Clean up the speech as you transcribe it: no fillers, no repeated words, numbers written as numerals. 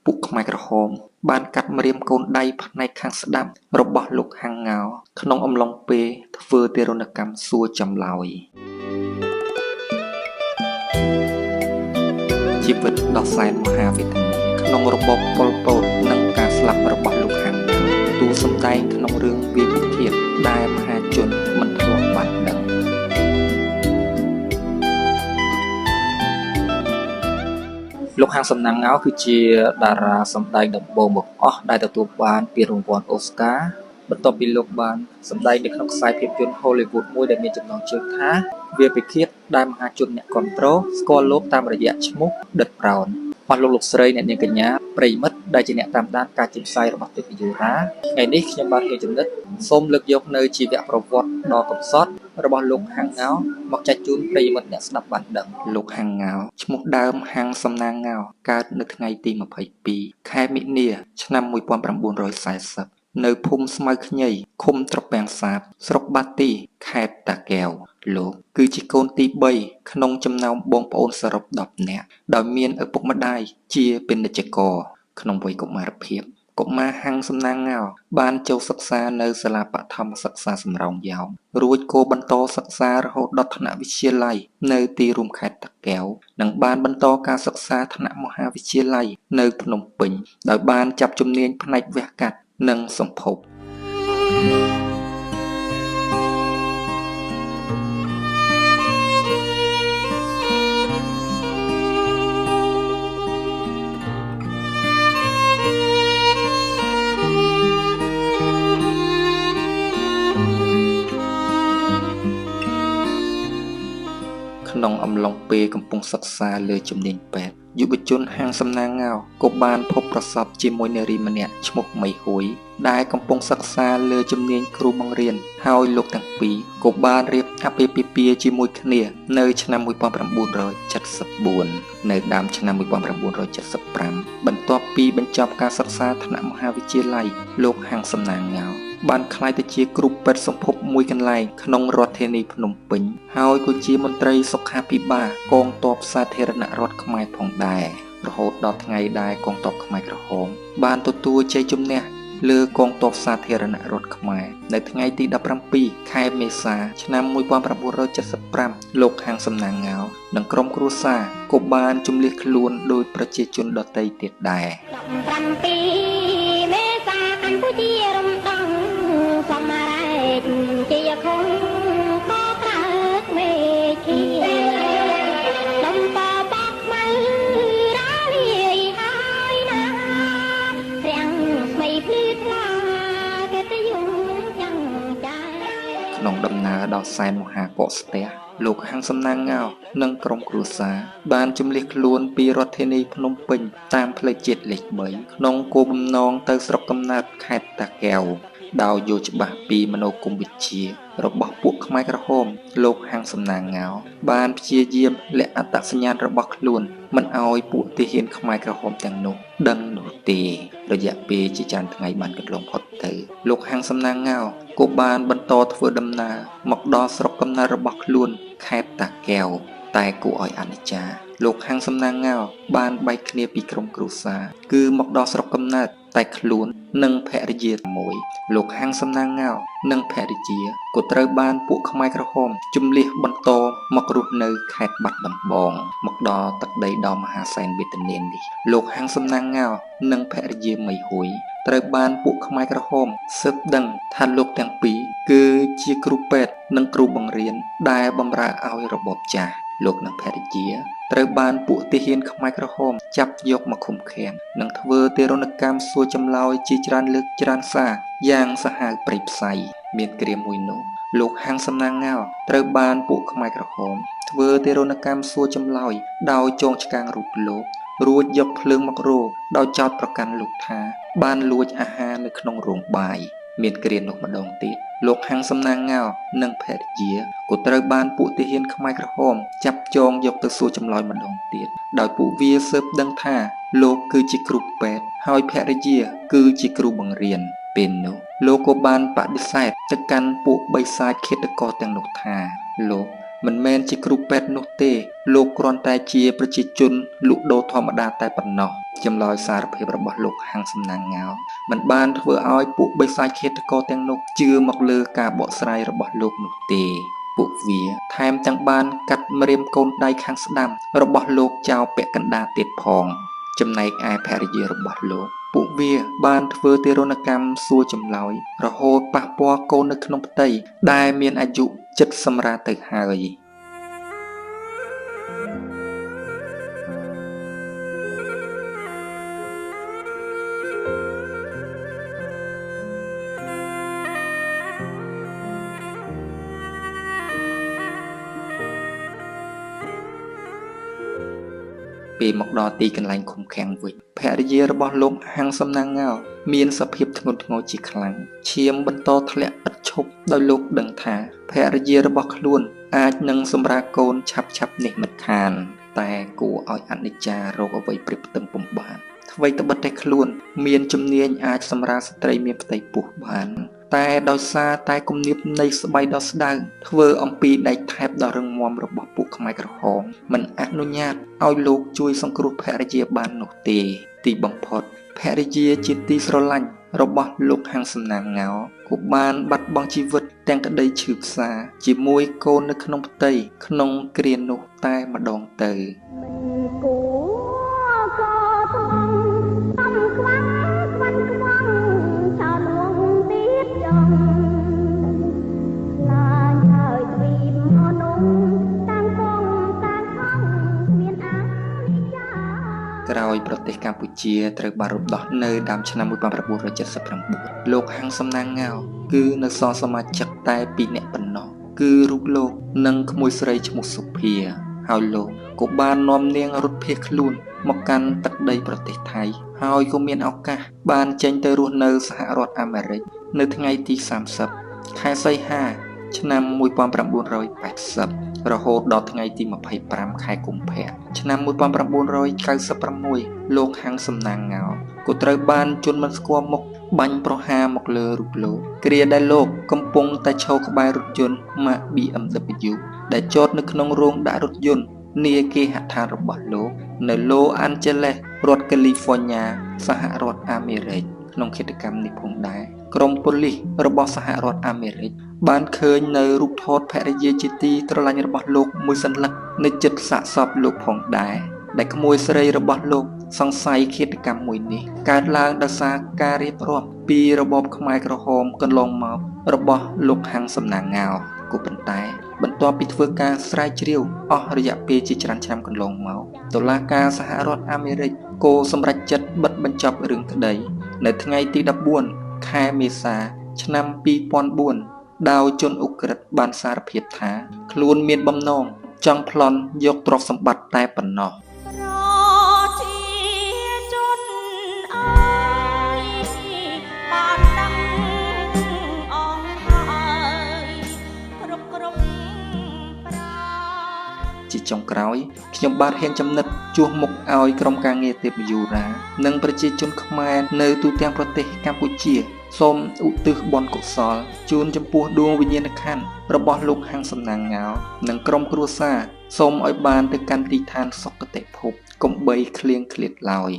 ពួកខ្មែរក្រហមបានកាត់ម្រាមកូនដៃផ្នែកខាងស្ដាំរបស់លោកហាំងងោក្នុងអំឡុងពេលធ្វើទារុណកម្មសួរចម្លើយជីវិតដ៏សែនមហាវេទនាក្នុងរបបប៉ុលពតនិងការស្លាប់របស់លោកហាំងងោទូសម្ដែងក្នុងរឿងវាពិធានដែលមហាជនមិនធ្លាប់បានដឹងលោកហាំងសំណាងងោគឺជាតារាសម្ដែងដំបូងបង្អស់ដែលទទួលបានពានរង្វាន់អូស្ការបន្ទាប់ពីលោកបានសម្ដែងនៅក្នុងខ្សែភាពយន្ត Hollywood មួយដែលមានចំណងជើងថាវាពិឃាតដែលមហាជនអ្នកគាំទ្រស្គាល់លោកតាមរយៈឈ្មោះដិតប្រោនអស់លោកស្រីអ្នកនាងកញ្ញាប្រិយមិត្តដែលជាអ្នកតាមដានការចេញផ្សាយរបស់ទេពយូរ៉ាថ្ងៃនេះខ្ញុំបាទជាចំណិតសូមលើកយកនៅជីវប្រវត្តិដ៏កំសត់របស់លោកហាំងងោមកចែកជូនប្រិយមិត្តអ្នកស្ដាប់បានដឹងលោកហាំងងោឈ្មោះដើមហាំងសំណាងងោកើតនៅថ្ងៃទី22ខែមិនិនាឆ្នាំ1940នៅភូមិស្មៅខ្ញីឃុំត្រពាំងសាបស្រុកបាទីខេត្តតាកែវលោកគឺជាកូនទី3ក្នុងចំណោមបងប្អូនសរុប10នាក់ដោយមានឪពុកម្ដាយជាពាណិជ្ជករក្នុងវ័យកុមារភាពកុមារហាំងសំណាងងោបានចូលសិក្សានៅសាលាបឋមសិក្សាសំរោងយោងរួចក៏បន្តសិក្សារហូតដល់ថ្នាក់វិទ្យាល័យនៅទីរួមខេត្តតាកែវនិងបានបន្តការសិក្សាថ្នាក់មហាវិទ្យាល័យនៅភ្នំពេញដោយបានចាប់ជំនាញផ្នែកវះកាត់និងសម្ភពក្នុងអំឡុងពេលកំពុងសិក្សាលើជំនាញពេទ្យយុវជនហាំងសំណាងងោក៏បានភពប្រសពជាមួយនារីម្នាក់ឈ្មោះមីហួយដែលកំពុងសិក្សាលើជំនាញគ្រូបង្រៀនហើយលោកទាំងពីរក៏បានរៀបអាពាហ៍ពិពាហ៍ជាមួយគ្នានៅឆ្នាំ1974នៅដើមឆ្នាំ1975បន្ទាប់ពីបញ្ចប់ការសិក្សាថ្នាក់មហាវិទ្យាល័យលោកហាំងសំណាងងោបានក្លាយទៅជាគ្រូពេទ្យសម្ភពមួយកន្លែងក្នុងរដ្ឋធានីភ្នំពេញហើយក៏ជាមន្ត្រីសុខាភិបាលកងទ័ពសាធារណរដ្ឋខ្មែរផងដែររហូតដល់ថ្ងៃដែលកងទ័ពខ្មែរក្រហមបានទទួលជ័យជំនះលើកងទ័ពសាធារណរដ្ឋខ្មែរនៅថ្ងៃទី17ខែមេសាឆ្នាំ1975លោកហាំងសំណាងងោនិងក្រុមគ្រួសារក៏បានជម្លៀសខ្លួនដោយប្រជាជនដទៃទៀតដែរ17មេសាកម្ពុជារំដងសមរេចជាខុងក៏ក្រើកមេឃីដំបបកមករាលាយហើយណារាំងស្មីភ្លឺថ្លាកិត្តិយសយ៉ាងចាក្នុងដំណើរដល់សែនមហាកុស្ទៈលោកហាំងសំណាងងោនិងក្រុមគ្រួសារបានជម្លៀសខ្លួនពីរដ្ឋធានីភ្នំពេញតាមផ្លូវជាតិលេខ3ក្នុងគោលបំណងទៅស្រុកកំណើតខេត្តតាកែវដោយយល់ច្បាស់ពីមនោគមវិជ្ជារបស់ពួកខ្មែរក្រហមលោកហាំងសំណាងងោបានព្យាយាមលាក់អត្តសញ្ញាណរបស់ខ្លួនមិនឲ្យពួកទាហានខ្មែរក្រហមទាំងនោះដឹងនោះទេរយៈពេលជាច្រើនថ្ងៃបានកន្លងផុតទៅលោកហាំងសំណាងងោក៏បានបន្តធ្វើដំណើរមកដល់ស្រុកកំណើតរបស់ខ្លួនខេត្តតាកែវតែគួរឲ្យអនិច្ចាលោកហាំងសំណាងងោបានបែកគ្នាពីក្រុមគ្រួសារគឺមកដល់ស្រុកកំណើតតែខ្លួននិងភរិយាមួយលោកហាំងសំណាងងោនិងភរិយាក៏ត្រូវបានពួកខ្មែរក្រហមជម្លៀសបន្តមករស់នៅខេត្តបាត់ដំបងមកដល់ទឹកដីដ៏មហាសែនវេទនានេះលោកហាំងសំណាងងោនិងភរិយាមីហួយត្រូវបានពួកខ្មែរក្រហមស៊ើបដឹងថាលោកទាំងពីរគឺជាគ្រូពេទ្យនិងគ្រូបង្រៀនដែលបម្រើឲ្យរបបចាស់លោកនិងភរិយាត្រូវបានពួកទាហានខ្មែរក្រហមចាប់យកមកឃុំឃាំងនិងធ្វើទារុណកម្មសួរចម្លើយជាច្រើនលើកច្រើនសារយ៉ាងសាហាវព្រៃផ្សៃមានគ្រាមួយនោះលោកហាំងសំណាងងោត្រូវបានពួកខ្មែរក្រហមធ្វើទារុណកម្មសួរចម្លើយដោយចងឆ្កាងរូបលោករួចយកភ្លើងមករោដោយចោទប្រកាន់លោកថាបានលួចអាហារនៅក្នុងរោងបាយមានគ្រានោះម្ដងទៀតលោកហាំងសំណាងងោនិងភរិយាក៏ត្រូវបានពួកទាហានខ្មែរក្រហមចាប់ចងយកទៅសួរចម្លើយម្ដងទៀតដោយពួកវាស៊ើបដឹងថាលោកគឺជាគ្រូពេទ្យហើយភរិយាគឺជាគ្រូបង្រៀនពេលនោះលោកក៏បានបដិសេធទៅកាន់ពួកបិសាចឃាតករទាំងនោះថាលោក មិនមែនជាគ្រូពេទ្យនោះទេលោកគ្រាន់តែជាប្រជាជនលក់ដូរធម្មតាតែប៉ុណ្ណោះចម្លើយសារភាពរបស់លោកហាងសំណាងងោមិនបានធ្វើឲ្យពួកបិសាចឃាតករទាំងនោះជឿមកលើការបកស្រាយរបស់លោកនោះទេពួកវាថែមទាំងបានកាត់ម្រាមកូនដៃខាងស្ដាំរបស់លោកចោលពាក់កណ្ដាលទៀតផងចំណែកឯភរិយារបស់លោកពួកវាបានធ្វើទារុណកម្មសួរចម្លើយរហូតប៉ះពាល់កូននៅក្នុងផ្ទៃដែលមានអាយុជិតសម្រាលទៅហើយពេលមកដល់ទីកន្លែងឃុំឃាំងវិញភរិយារបស់លោកហាងសំណាងងោមានសភាពធ្ងន់ធ្ងរជាខ្លាំងឈាមបន្តធ្លាក់ឥតឈប់ដោយលោកដឹងថាភរិយារបស់ខ្លួនអាចនឹងសម្រាលកូនឆាប់នេះមិនខានតែគួរឲ្យអនិច្ចារោគអ្វីព្រៀបផ្ទឹមពុំបានអ្វីត្បិតតែខ្លួនមានជំនាញអាចសម្រាលស្ត្រីមានផ្ទៃពោះបានតែដោយសារតែគំនាបនៃស្បៃដ៏ស្ដៅធ្វើអំពីដែកថែបដ៏រឹងមាំរបស់ពួកខ្មែរក្រហមមិនអនុញ្ញាតឲ្យលោកជួយសង្គ្រោះភរិយាបាននោះទេទីបំផុតភរិយាជាទីស្រឡាញ់របស់លោកហាងសំណាងងោក៏បានបាត់បង់ជីវិតទាំងក្តីឈឺផ្សាជាមួយកូននៅក្នុងផ្ទៃក្នុងគ្រានោះតែម្ដងទៅក្រោយប្រទេសកម្ពុជាត្រូវបានរំដោះនៅដើមឆ្នាំ1979លោកហាងសំណាងងោគឺនៅសល់សមាជិកតែ2នាក់ប៉ុណ្ណោះគឺរូបលោកនិងក្មួយស្រីឈ្មោះសុភាហើយលោកក៏បាននាំនាងរត់ភៀសខ្លួនមកកាន់ទឹកដីប្រទេសថៃហើយក៏មានឱកាសបានចេញទៅរស់នៅសហរដ្ឋអាមេរិកនៅថ្ងៃទី30ខែសីហាឆ្នាំ1980រហូតដល់ថ្ងៃទី25ខែកុម្ភៈឆ្នាំ1996លោកហាងសំណាងងោក៏ត្រូវបានជនមិនស្គាល់មុខបាញ់ប្រហារមកលើរូបលោកគ្រាដែលលោកកំពុងតែឈរក្បែររថយន្ត Mark BMW ដែលចតនៅក្នុងរោងដាក់រថយន្តនាគេហដ្ឋានរបស់លោកនៅ Los Angeles រដ្ឋ California សហរដ្ឋអាមេរិកក្នុងឃាតកម្មនេះផងដែរក្រុមប៉ូលីសរបស់សហរដ្ឋអាមេរិកបានឃើញនៅរូបថតភរិយាជាទីស្រឡាញ់របស់លោកមួយសន្លឹកនៅជិតសាកសពលោកផងដែរដែលក្មួយស្រីរបស់លោកសង្ស័យឃាតកម្មមួយនេះកើតឡើងដោយសារការរៀបរាប់ពីរបបខ្មែរក្រហមកន្លងមករបស់លោកហាងសំណាងងោក៏ប៉ុន្តែបន្ទាប់ពីធ្វើការស្រាវជ្រាវអស់រយៈពេលជាច្រើនឆ្នាំកន្លងមកតុលាការសហរដ្ឋអាមេរិកក៏សម្រេចចិត្តបិទបញ្ចប់រឿងក្តីនៅថ្ងៃទី14ខែមេសាឆ្នាំ2004ដោយជនអ៊ុក្រិតបានសារភាពថាខ្លួនមានបំណងចង់ប្លន់យកទ្រព្យសម្បត្តិតែប៉ុណ្ណោះជាចុងក្រោយខ្ញុំបាទហ៊ានចំណិតជួសមុខឲ្យក្រុមការងារទេពយូរ៉ានិងប្រជាជនខ្មែរនៅទូទាំងប្រទេសកម្ពុជាសូមឧទ្ទិសបុណ្យកុសលជូនចំពោះដួងវិញ្ញាណក្ខន្ធរបស់លោកហាងសំណាងងោនិងក្រុមគ្រួសារសូមឲ្យបានទៅកាន់ទីឋានសុគតិភពកុំបីឃ្លៀងឃ្លាតឡើយ